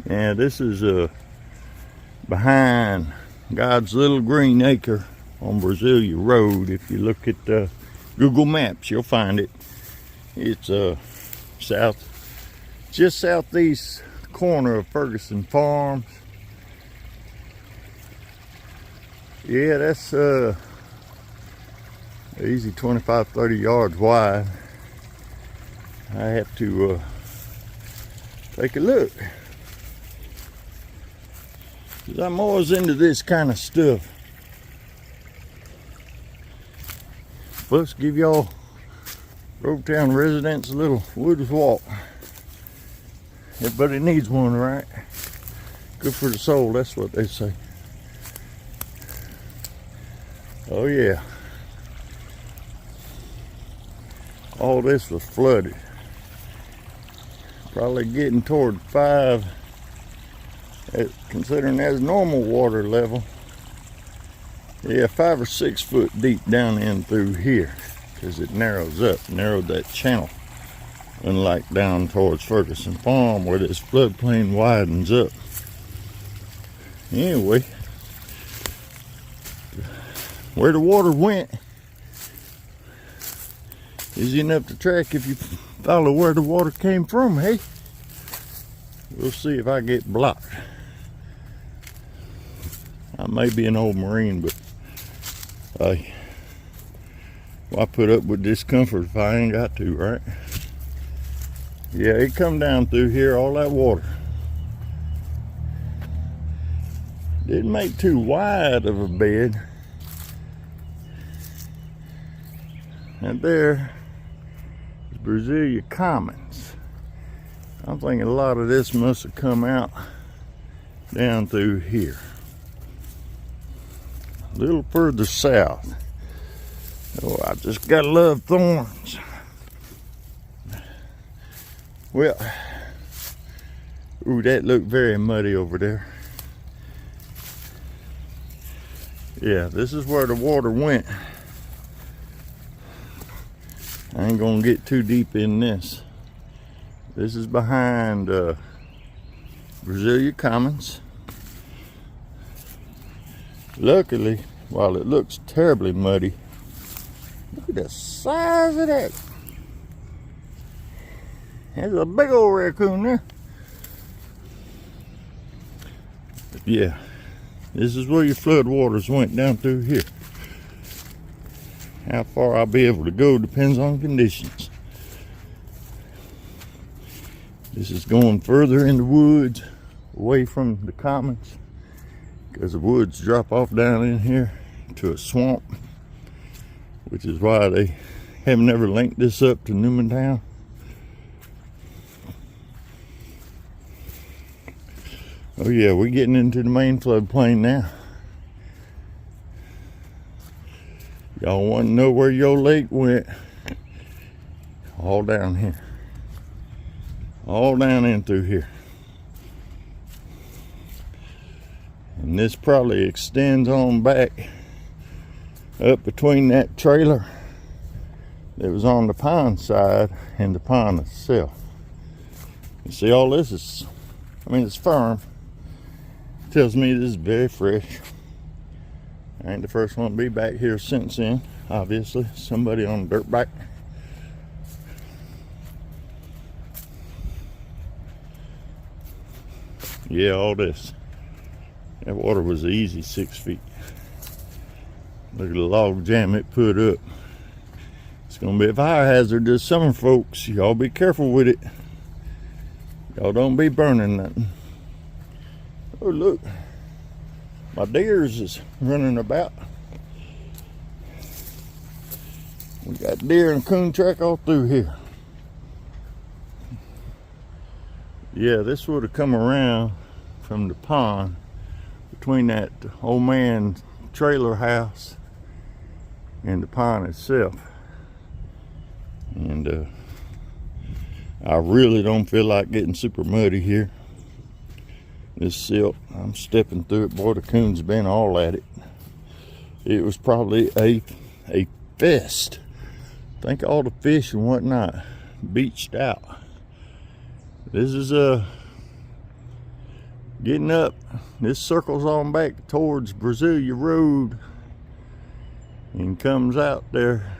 Yeah, this is behind God's Little Green Acre on Berzelia Road. If you look at Google Maps, you'll find it. It's just southeast corner of Ferguson Farms. Yeah, that's easy 25-30 yards wide. I have to take a look. Cause I'm always into this kind of stuff. Plus, give y'all Grovetown residents a little woods walk. Everybody needs one, right? Good for the soul, that's what they say. Oh yeah. All this was flooded. Probably getting toward 5, considering that's normal water level. Yeah, 5 or 6 foot deep down in through here, because it narrowed that channel. Unlike down towards Ferguson Farm where this floodplain widens up. Anyway, where the water went easy enough to track if you follow where the water came from. Hey, we'll see if I get blocked. I may be an old Marine, but why put up with discomfort if I ain't got to, right? Yeah, it come down through here, all that water. Didn't make too wide of a bed. And there is Berzelia Commons. I'm thinking a lot of this must have come out down through here. A little further south. Oh, I just gotta love thorns. Well, ooh, that looked very muddy over there. Yeah, this is where the water went. I ain't gonna get too deep in this. This is behind Berzelia Commons. Luckily, while it looks terribly muddy, look at the size of that. There's a big old raccoon there. Yeah, this is where your flood waters went, down through here. How far I'll be able to go depends on conditions. This is going further in the woods, away from the commons, because the woods drop off down in here to a swamp, which is why they haven't ever linked this up to Newmantown. Oh yeah, we're getting into the main floodplain now. Y'all want to know where your lake went? All down here. All down in through here. And this probably extends on back up between that trailer that was on the pond side and the pond itself. You see, all this is, it's firm. Tells me this is very fresh. I ain't the first one to be back here since then, obviously. Somebody on a dirt bike. Yeah, all this. That water was easy 6 feet. Look at the log jam it put up. It's gonna be a fire hazard this summer, folks. Y'all be careful with it. Y'all don't be burning nothing. Oh, look. My deers is running about. We got deer and coon track all through here. Yeah, this would have come around from the pond between that old man trailer house and the pond itself. And I really don't feel like getting super muddy here. This silt, I'm stepping through it. Boy, the coon's been all at it. It was probably a fest. I think all the fish and whatnot beached out. This is Getting up, this circles on back towards Berzelia Road and comes out there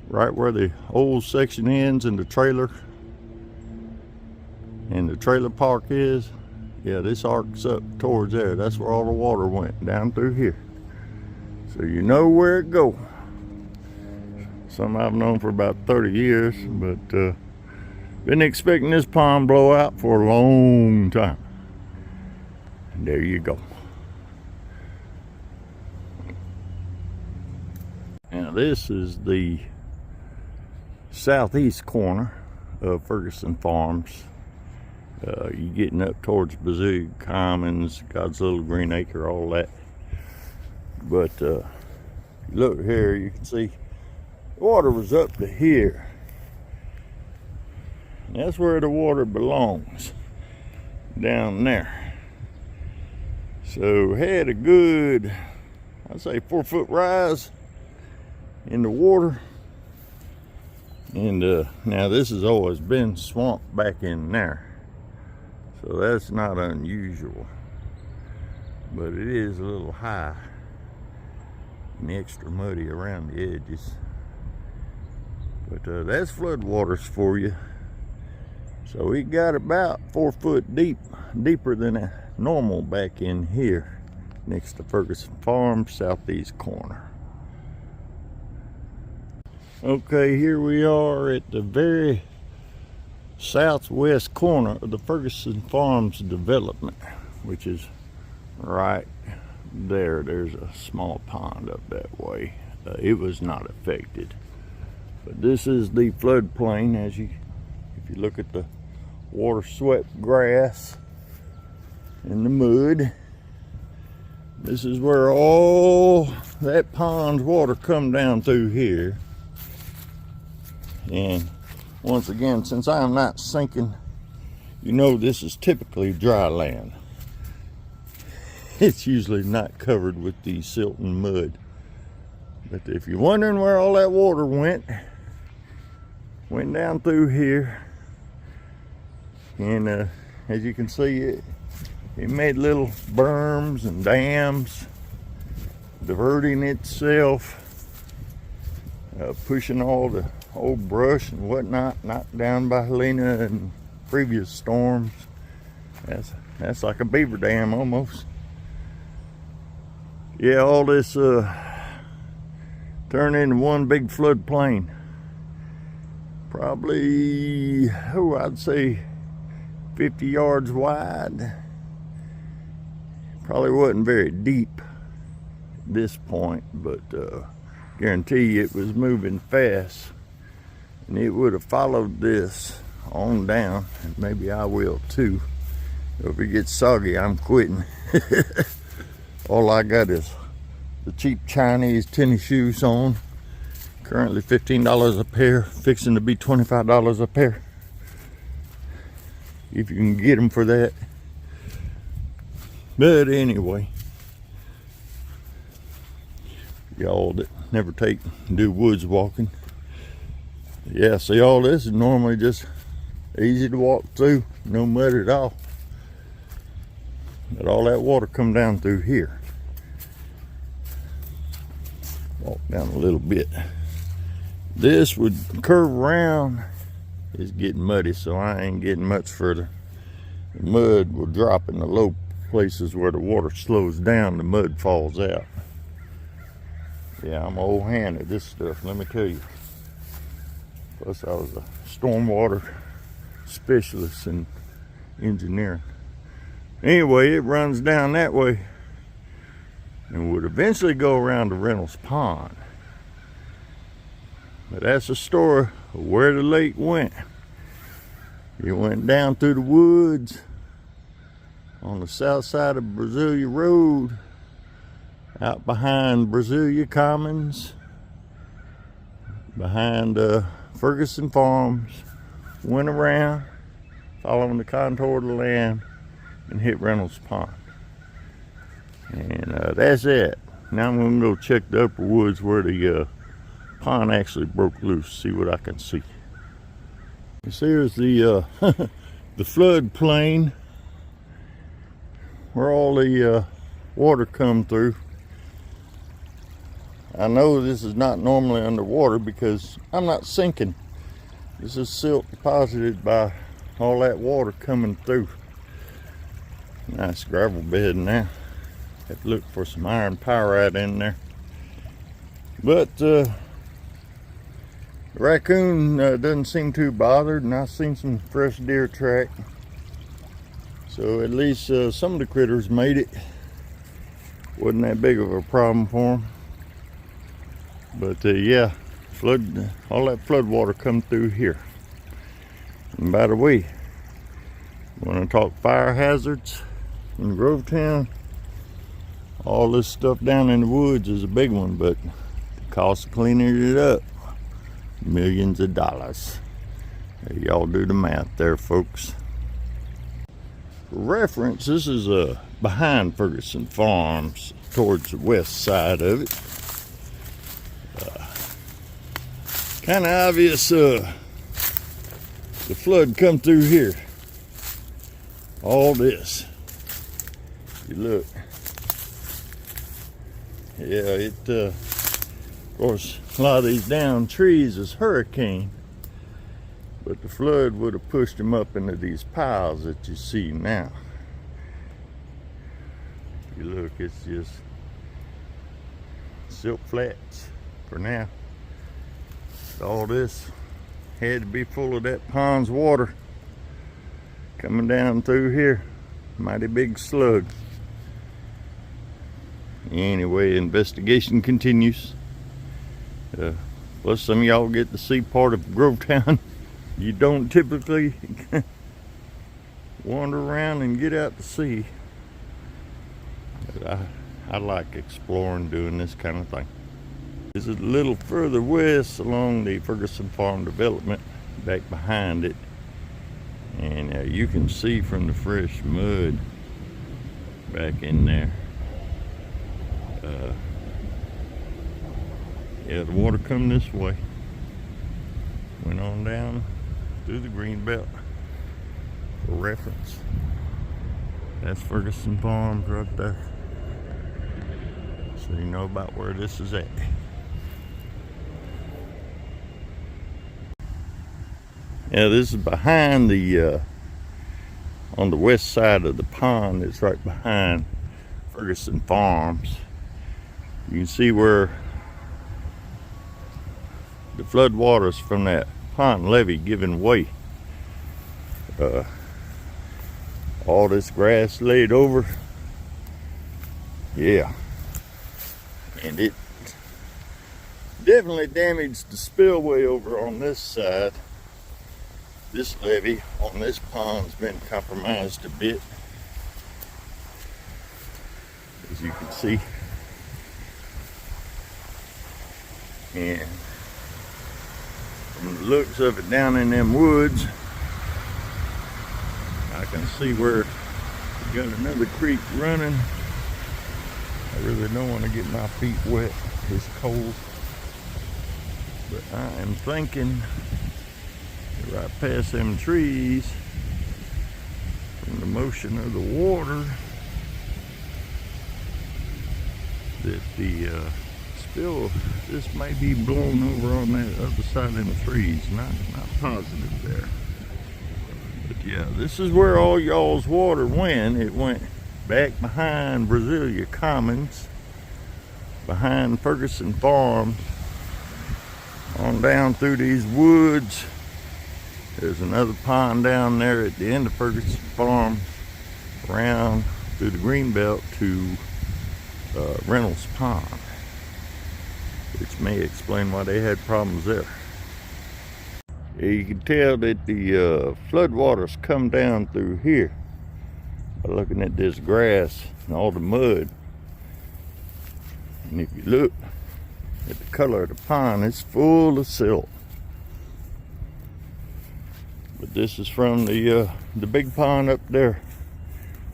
right where the old section ends and the trailer park is. Yeah, this arcs up towards there. That's where all the water went, down through here. So you know where it go. Some I've known for about 30 years, but been expecting this pond blowout for a long time. And there you go. Now this is the southeast corner of Ferguson Farms. You're getting up towards Berzelia Commons, God's Little Green Acre, all that. But look here, you can see the water was up to here. And that's where the water belongs, down there. So had a good, I'd say 4-foot rise in the water. And now this has always been swamp back in there, so that's not unusual, but it is a little high and extra muddy around the edges. But that's floodwaters for you. So it got about 4 foot deep, deeper than a normal back in here next to Ferguson Farm, southeast corner. Okay, here we are at the very southwest corner of the Ferguson Farms development, which is right there. There's a small pond up that way. It was not affected, but this is the floodplain. If you look at the water swept grass and the mud, this is where all that pond's water come down through here. And once again, since I am not sinking, you know this is typically dry land. It's usually not covered with the silt and mud. But if you're wondering where all that water went down through here. And as you can see, it made little berms and dams, diverting itself, pushing all the old brush and whatnot knocked down by Helena and previous storms. That's like a beaver dam almost. Yeah, all this turned into one big floodplain. Probably, I'd say 50 yards wide. Probably wasn't very deep at this point, but guarantee you it was moving fast. And it would have followed this on down, and maybe I will too. If it gets soggy, I'm quitting. All I got is the cheap Chinese tennis shoes on. Currently $15 a pair, fixing to be $25 a pair, if you can get them for that. But anyway, y'all that never do woods walking, yeah, see, all this is normally just easy to walk through, no mud at all. But all that water come down through here. Walk down a little bit. This would curve around. It's getting muddy, so I ain't getting much further. The mud will drop in the low places where the water slows down, the mud falls out. Yeah, I'm old hand at this stuff, let me tell you. Plus I was a stormwater specialist in engineering. Anyway, it runs down that way and would eventually go around to Reynolds Pond. But that's the story of where the lake went. It went down through the woods on the south side of Berzelia Road, out behind Berzelia Commons, behind Ferguson Farms, went around, following the contour of the land, and hit Reynolds Pond. And that's it. Now I'm gonna go check the upper woods where the pond actually broke loose, see what I can see. This here's the the flood plain where all the water come through. I know this is not normally underwater because I'm not sinking. This is silt deposited by all that water coming through. Nice gravel bed now. Have to look for some iron pyrite in there. But the raccoon doesn't seem too bothered, and I've seen some fresh deer track. So at least some of the critters made it. Wasn't that big of a problem for them. But yeah, all that flood water come through here. And by the way, want to talk fire hazards in Grovetown? All this stuff down in the woods is a big one, but the cost of cleaning it up, millions of dollars. Y'all do the math there, folks. For reference, this is behind Ferguson Farms, towards the west side of it. Kind of obvious the flood come through here. All this. You look. Yeah, of course, a lot of these down trees is hurricane, but the flood would have pushed them up into these piles that you see now. You look, it's just silt flats for now. All this had to be full of that pond's water coming down through here. Mighty big slug. Anyway, investigation continues. Plus some of y'all get to see part of Grovetown you don't typically wander around and get out to see. But I like exploring, doing this kind of thing. This is a little further west along the Ferguson Farm development, back behind it. And you can see from the fresh mud back in there. Yeah, the water come this way. Went on down through the green belt. For reference, that's Ferguson Farms right there. So you know about where this is at. Yeah, this is behind the on the west side of the pond. It's right behind Ferguson Farms. You can see where the flood waters from that pond levee giving way. All this grass laid over. Yeah, and it definitely damaged the spillway over on this side. This levee on this pond's been compromised a bit, as you can see. And from the looks of it down in them woods, I can see where we got another creek running. I really don't want to get my feet wet. It's cold. But I am thinking right past them trees, from the motion of the water, that the this may be blown over on that other side of them trees. Not positive there. But yeah, this is where all y'all's water went. It went back behind Berzelia Commons, behind Ferguson Farms, on down through these woods. There's another pond down there at the end of Ferguson Farms, around through the greenbelt to Reynolds Pond, which may explain why they had problems there. Yeah, you can tell that the flood waters come down through here by looking at this grass and all the mud. And if you look at the color of the pond, it's full of silt. But this is from the big pond up there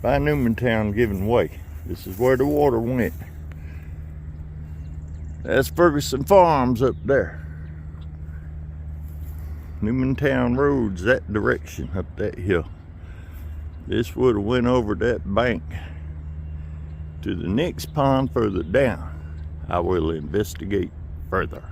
by Newmantown giving way. This is where the water went. That's Ferguson Farms up there. Newmantown road's that direction up that hill. This would have went over that bank to the next pond further down. I will investigate further.